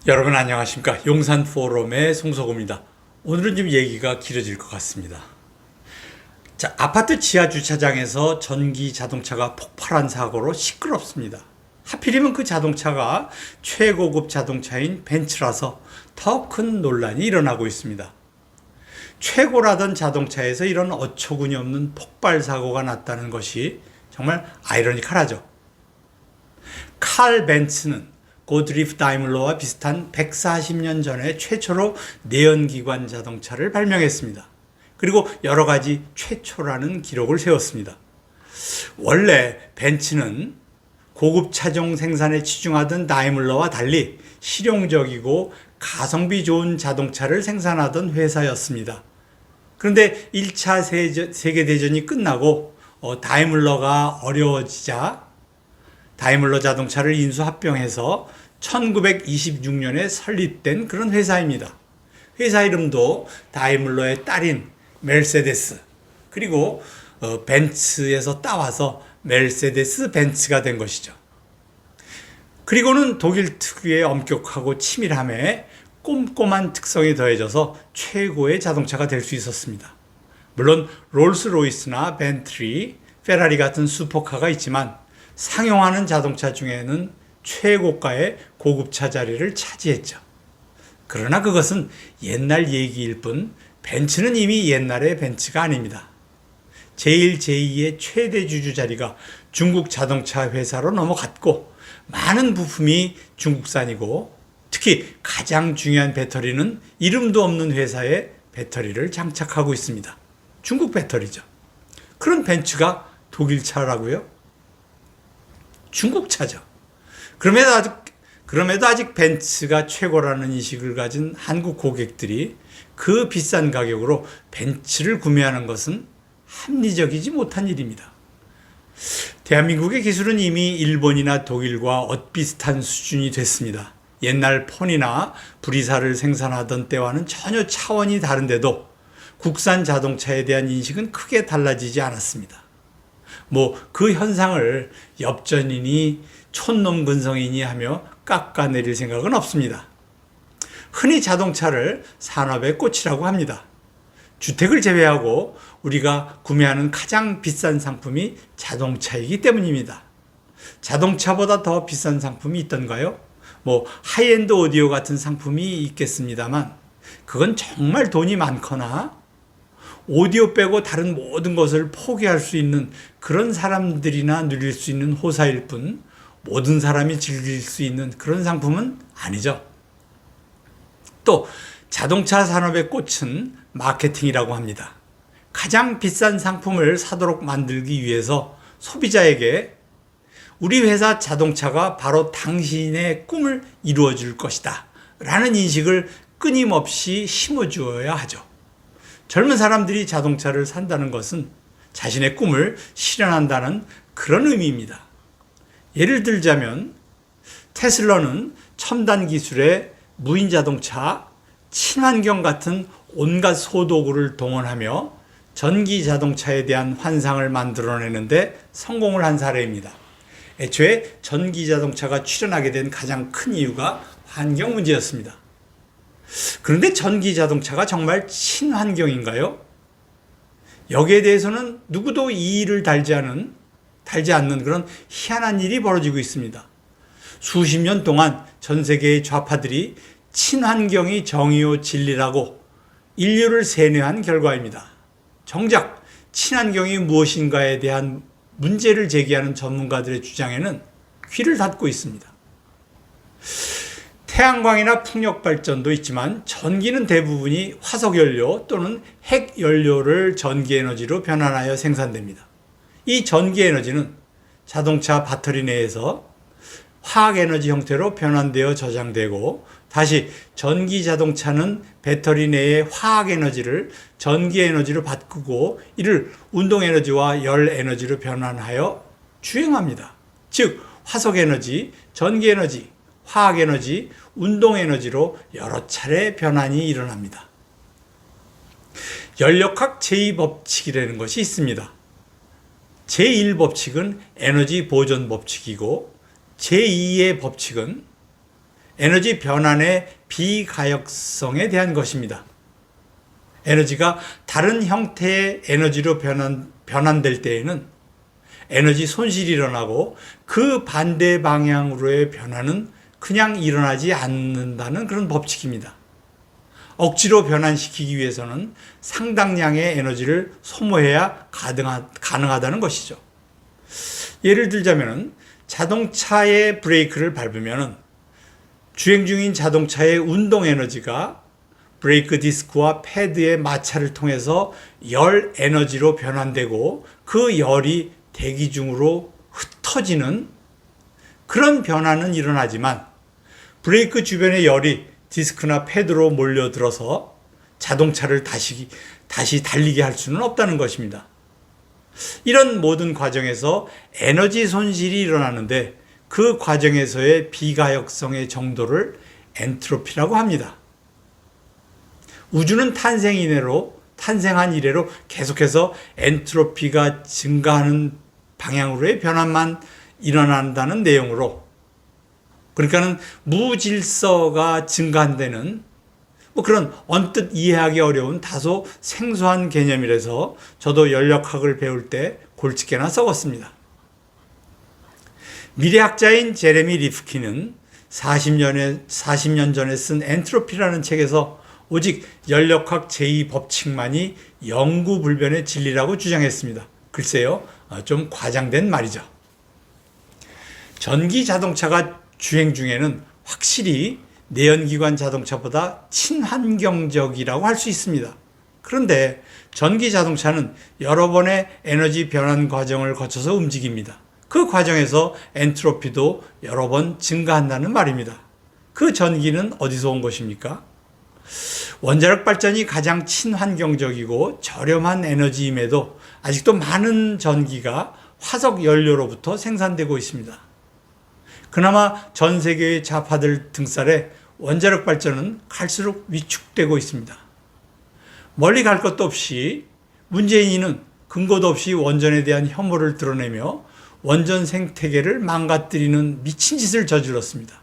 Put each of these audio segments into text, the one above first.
여러분 안녕하십니까. 용산 포럼의 송석호입니다. 오늘은 좀 얘기가 길어질 것 같습니다. 자, 아파트 지하 주차장에서 전기 자동차가 폭발한 사고로 시끄럽습니다. 하필이면 그 자동차가 최고급 자동차인 벤츠라서 더 큰 논란이 일어나고 있습니다. 최고라던 자동차에서 이런 어처구니 없는 폭발 사고가 났다는 것이 정말 아이러니컬하죠. 칼 벤츠는 고드리프 다이물러와 비슷한 140년 전에 최초로 내연기관 자동차를 발명했습니다. 그리고 여러 가지 최초라는 기록을 세웠습니다. 원래 벤츠는 고급 차종 생산에 치중하던 다이물러와 달리 실용적이고 가성비 좋은 자동차를 생산하던 회사였습니다. 그런데 1차 세계대전이 끝나고 다이물러가 어려워지자 다이물러 자동차를 인수합병해서 1926년에 설립된 그런 회사입니다. 회사 이름도 다이물러의 딸인 메르세데스, 그리고 벤츠에서 따와서 메르세데스 벤츠가 된 것이죠. 그리고는 독일 특유의 엄격하고 치밀함에 꼼꼼한 특성이 더해져서 최고의 자동차가 될 수 있었습니다. 물론 롤스로이스나 벤틀리, 페라리 같은 슈퍼카가 있지만 상용하는 자동차 중에는 최고가의 고급차 자리를 차지했죠. 그러나 그것은 옛날 얘기일 뿐 벤츠는 이미 옛날의 벤츠가 아닙니다. 제1, 제2의 최대 주주 자리가 중국 자동차 회사로 넘어갔고 많은 부품이 중국산이고 특히 가장 중요한 배터리는 이름도 없는 회사에 배터리를 장착하고 있습니다. 중국 배터리죠. 그런 벤츠가 독일차라고요? 중국차죠. 그럼에도 아직 벤츠가 최고라는 인식을 가진 한국 고객들이 그 비싼 가격으로 벤츠를 구매하는 것은 합리적이지 못한 일입니다. 대한민국의 기술은 이미 일본이나 독일과 엇비슷한 수준이 됐습니다. 옛날 폰이나 불이사를 생산하던 때와는 전혀 차원이 다른데도 국산 자동차에 대한 인식은 크게 달라지지 않았습니다. 그 현상을 엽전이니 촌놈 근성이니 하며 깎아내릴 생각은 없습니다. 흔히 자동차를 산업의 꽃이라고 합니다. 주택을 제외하고 우리가 구매하는 가장 비싼 상품이 자동차이기 때문입니다. 자동차보다 더 비싼 상품이 있던가요? 하이엔드 오디오 같은 상품이 있겠습니다만 그건 정말 돈이 많거나 오디오 빼고 다른 모든 것을 포기할 수 있는 그런 사람들이나 누릴 수 있는 호사일 뿐 모든 사람이 즐길 수 있는 그런 상품은 아니죠. 또 자동차 산업의 꽃은 마케팅이라고 합니다. 가장 비싼 상품을 사도록 만들기 위해서 소비자에게 우리 회사 자동차가 바로 당신의 꿈을 이루어 줄 것이다 라는 인식을 끊임없이 심어주어야 하죠. 젊은 사람들이 자동차를 산다는 것은 자신의 꿈을 실현한다는 그런 의미입니다. 예를 들자면 테슬라는 첨단 기술의 무인 자동차, 친환경 같은 온갖 소도구를 동원하며 전기 자동차에 대한 환상을 만들어내는데 성공을 한 사례입니다. 애초에 전기 자동차가 출현하게 된 가장 큰 이유가 환경 문제였습니다. 그런데 전기 자동차가 정말 친환경인가요? 여기에 대해서는 누구도 이의를 달지 않는 그런 희한한 일이 벌어지고 있습니다. 수십 년 동안 전 세계의 좌파들이 친환경이 정의요 진리라고 인류를 세뇌한 결과입니다. 정작 친환경이 무엇인가에 대한 문제를 제기하는 전문가들의 주장에는 귀를 닫고 있습니다. 태양광이나 풍력 발전도 있지만 전기는 대부분이 화석연료 또는 핵연료를 전기에너지로 변환하여 생산됩니다. 이 전기에너지는 자동차 배터리 내에서 화학에너지 형태로 변환되어 저장되고 다시 전기 자동차는 배터리 내의 화학에너지를 전기에너지로 바꾸고 이를 운동에너지와 열에너지로 변환하여 주행합니다. 즉 화석에너지, 전기에너지, 화학에너지, 운동에너지로 여러 차례 변환이 일어납니다. 연력학 제2법칙이라는 것이 있습니다. 제1법칙은 에너지 보존 법칙이고 제2의 법칙은 에너지 변환의 비가역성에 대한 것입니다. 에너지가 다른 형태의 에너지로 변환될 때에는 에너지 손실이 일어나고 그 반대 방향으로의 변화는 그냥 일어나지 않는다는 그런 법칙입니다. 억지로 변환시키기 위해서는 상당량의 에너지를 소모해야 가능하다는 것이죠. 예를 들자면 자동차의 브레이크를 밟으면 주행 중인 자동차의 운동 에너지가 브레이크 디스크와 패드의 마찰을 통해서 열 에너지로 변환되고 그 열이 대기 중으로 흩어지는 그런 변화는 일어나지만 브레이크 주변의 열이 디스크나 패드로 몰려들어서 자동차를 다시 달리게 할 수는 없다는 것입니다. 이런 모든 과정에서 에너지 손실이 일어나는데 그 과정에서의 비가역성의 정도를 엔트로피라고 합니다. 우주는 탄생한 이래로 계속해서 엔트로피가 증가하는 방향으로의 변화만 일어난다는 내용으로, 그러니까는 무질서가 증가한다는 그런 언뜻 이해하기 어려운 다소 생소한 개념이라서 저도 연력학을 배울 때 골칫게나 썩었습니다. 미래학자인 제레미 리프킨은 40년 전에 쓴 엔트로피라는 책에서 오직 연력학 제2법칙만이 영구불변의 진리라고 주장했습니다. 글쎄요, 좀 과장된 말이죠. 전기 자동차가 주행 중에는 확실히 내연기관 자동차보다 친환경적이라고 할 수 있습니다. 그런데 전기 자동차는 여러 번의 에너지 변환 과정을 거쳐서 움직입니다. 그 과정에서 엔트로피도 여러 번 증가한다는 말입니다. 그 전기는 어디서 온 것입니까? 원자력 발전이 가장 친환경적이고 저렴한 에너지임에도 아직도 많은 전기가 화석 연료로부터 생산되고 있습니다. 그나마 전 세계의 좌파들 등살에 원자력 발전은 갈수록 위축되고 있습니다. 멀리 갈 것도 없이 문재인은 근거도 없이 원전에 대한 혐오를 드러내며 원전 생태계를 망가뜨리는 미친 짓을 저질렀습니다.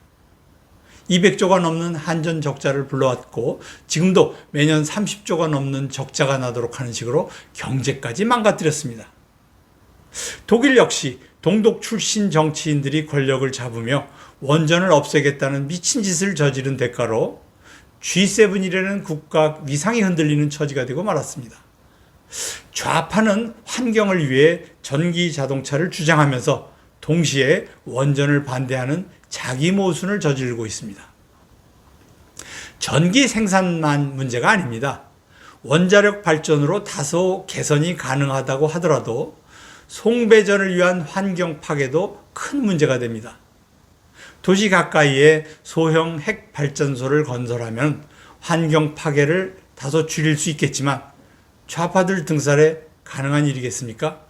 200조가 넘는 한전 적자를 불러왔고 지금도 매년 30조가 넘는 적자가 나도록 하는 식으로 경제까지 망가뜨렸습니다. 독일 역시 동독 출신 정치인들이 권력을 잡으며 원전을 없애겠다는 미친 짓을 저지른 대가로 G7이라는 국가 위상이 흔들리는 처지가 되고 말았습니다. 좌파는 환경을 위해 전기 자동차를 주장하면서 동시에 원전을 반대하는 자기 모순을 저지르고 있습니다. 전기 생산만 문제가 아닙니다. 원자력 발전으로 다소 개선이 가능하다고 하더라도 송배전을 위한 환경 파괴도 큰 문제가 됩니다. 도시 가까이에 소형 핵 발전소를 건설하면 환경 파괴를 다소 줄일 수 있겠지만 좌파들 등살에 가능한 일이겠습니까?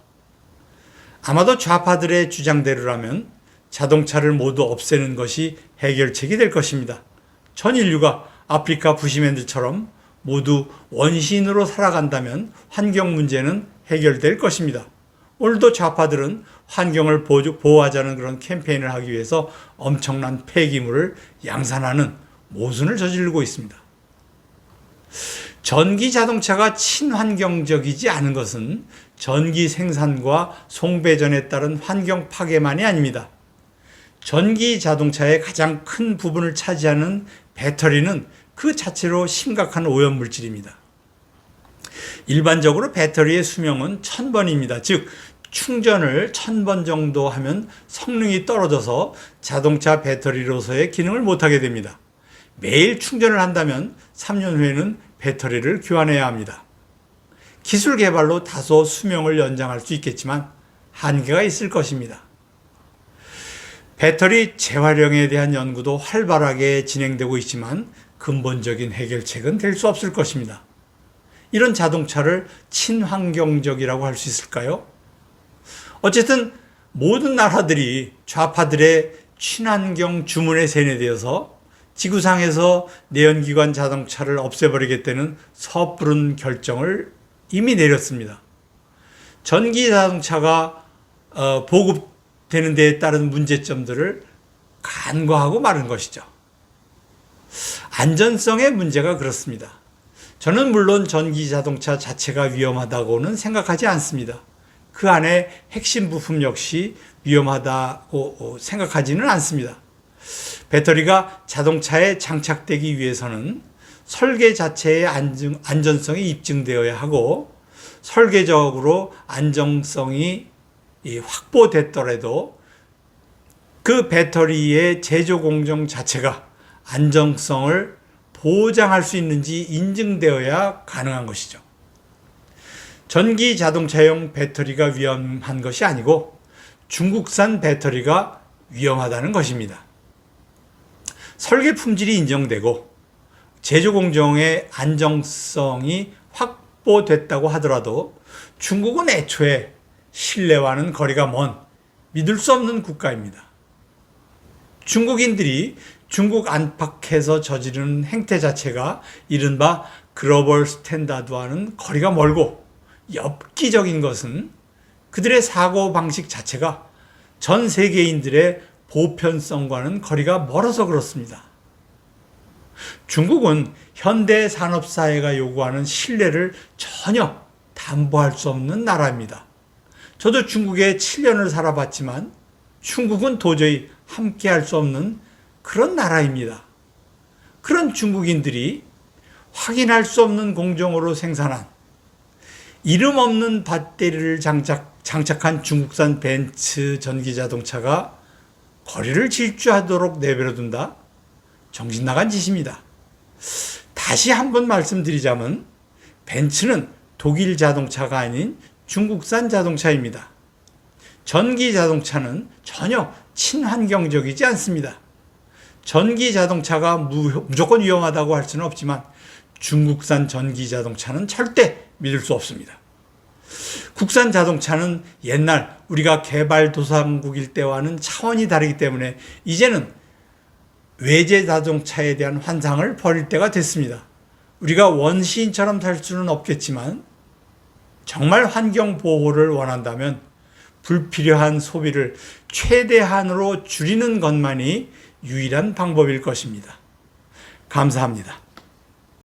아마도 좌파들의 주장대로라면 자동차를 모두 없애는 것이 해결책이 될 것입니다. 전 인류가 아프리카 부시맨들처럼 모두 원시인으로 살아간다면 환경 문제는 해결될 것입니다. 오늘도 좌파들은 환경을 보호하자는 그런 캠페인을 하기 위해서 엄청난 폐기물을 양산하는 모순을 저지르고 있습니다. 전기 자동차가 친환경적이지 않은 것은 전기 생산과 송배전에 따른 환경 파괴만이 아닙니다. 전기 자동차의 가장 큰 부분을 차지하는 배터리는 그 자체로 심각한 오염물질입니다. 일반적으로 배터리의 수명은 1000번입니다. 즉 충전을 1000번 정도 하면 성능이 떨어져서 자동차 배터리로서의 기능을 못하게 됩니다. 매일 충전을 한다면 3년 후에는 배터리를 교환해야 합니다. 기술 개발로 다소 수명을 연장할 수 있겠지만 한계가 있을 것입니다. 배터리 재활용에 대한 연구도 활발하게 진행되고 있지만 근본적인 해결책은 될 수 없을 것입니다. 이런 자동차를 친환경적이라고 할 수 있을까요? 어쨌든 모든 나라들이 좌파들의 친환경 주문에 세뇌되어서 지구상에서 내연기관 자동차를 없애버리겠다는 섣부른 결정을 이미 내렸습니다. 전기 자동차가 보급되는 데에 따른 문제점들을 간과하고 마는 것이죠. 안전성의 문제가 그렇습니다. 저는 물론 전기 자동차 자체가 위험하다고는 생각하지 않습니다. 그 안에 핵심 부품 역시 위험하다고 생각하지는 않습니다. 배터리가 자동차에 장착되기 위해서는 설계 자체의 안전성이 입증되어야 하고 설계적으로 안정성이 확보됐더라도 그 배터리의 제조 공정 자체가 안정성을 보장할 수 있는지 인증되어야 가능한 것이죠. 전기 자동차용 배터리가 위험한 것이 아니고 중국산 배터리가 위험하다는 것입니다. 설계 품질이 인정되고 제조 공정의 안정성이 확보됐다고 하더라도 중국은 애초에 신뢰와는 거리가 먼 믿을 수 없는 국가입니다. 중국인들이 중국 안팎에서 저지르는 행태 자체가 이른바 글로벌 스탠다드와는 거리가 멀고 엽기적인 것은 그들의 사고방식 자체가 전 세계인들의 보편성과는 거리가 멀어서 그렇습니다. 중국은 현대 산업사회가 요구하는 신뢰를 전혀 담보할 수 없는 나라입니다. 저도 중국에 7년을 살아봤지만 중국은 도저히 함께할 수 없는 그런 나라입니다. 그런 중국인들이 확인할 수 없는 공정으로 생산한 이름 없는 배터리를 장착한 중국산 벤츠 전기자동차가 거리를 질주하도록 내버려둔다? 정신 나간 짓입니다. 다시 한번 말씀드리자면 벤츠는 독일 자동차가 아닌 중국산 자동차입니다. 전기 자동차는 전혀 친환경적이지 않습니다. 전기 자동차가 무조건 위험하다고 할 수는 없지만 중국산 전기 자동차는 절대 믿을 수 없습니다. 국산 자동차는 옛날 우리가 개발도상국일 때와는 차원이 다르기 때문에 이제는 외제 자동차에 대한 환상을 버릴 때가 됐습니다. 우리가 원시인처럼 살 수는 없겠지만 정말 환경 보호를 원한다면 불필요한 소비를 최대한으로 줄이는 것만이 유일한 방법일 것입니다. 감사합니다.